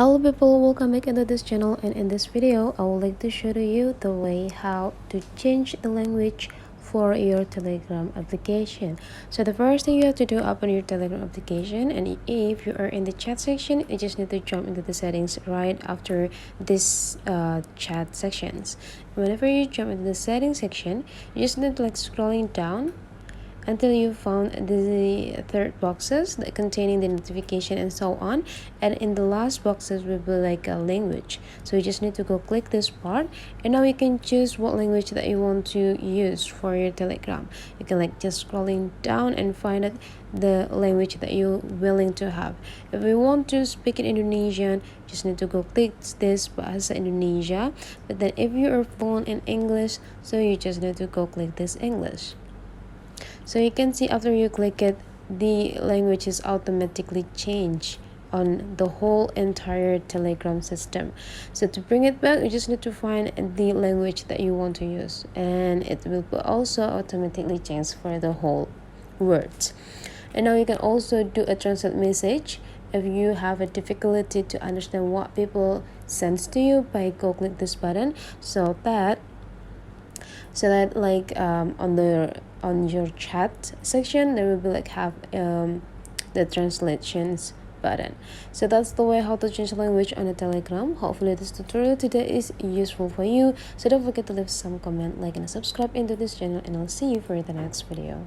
Hello people, welcome back into this channel, and in this video I would like to show to you the way how to change the language for your Telegram application. So the first thing you have to do, open your Telegram application, and if you are in the chat section, you just need to jump into the settings right after this chat sections. Whenever you jump into the settings section, you just need to scrolling down until you found the third boxes that containing the notification and so on, and in the last boxes will be a language. So you just need to go click this part, and now you can choose what language that you want to use for your Telegram. You can just scrolling down and find it the language that you're willing to have. If you want to speak in Indonesian, just need to go click this Bahasa Indonesia. But then if you are fluent in English, so you just need to go click this English. So you can see after you click it, the language is automatically changed on the whole entire Telegram system. So to bring it back, you just need to find the language that you want to use, and it will also automatically change for the whole words. And now you can also do a translate message if you have a difficulty to understand what people sends to you by go click this button, so that on your chat section there will be have the translations button. So that's the way how to change language on a Telegram. Hopefully this tutorial today is useful for you. So don't forget to leave some comment, like, and subscribe into this channel, and I'll see you for the next video.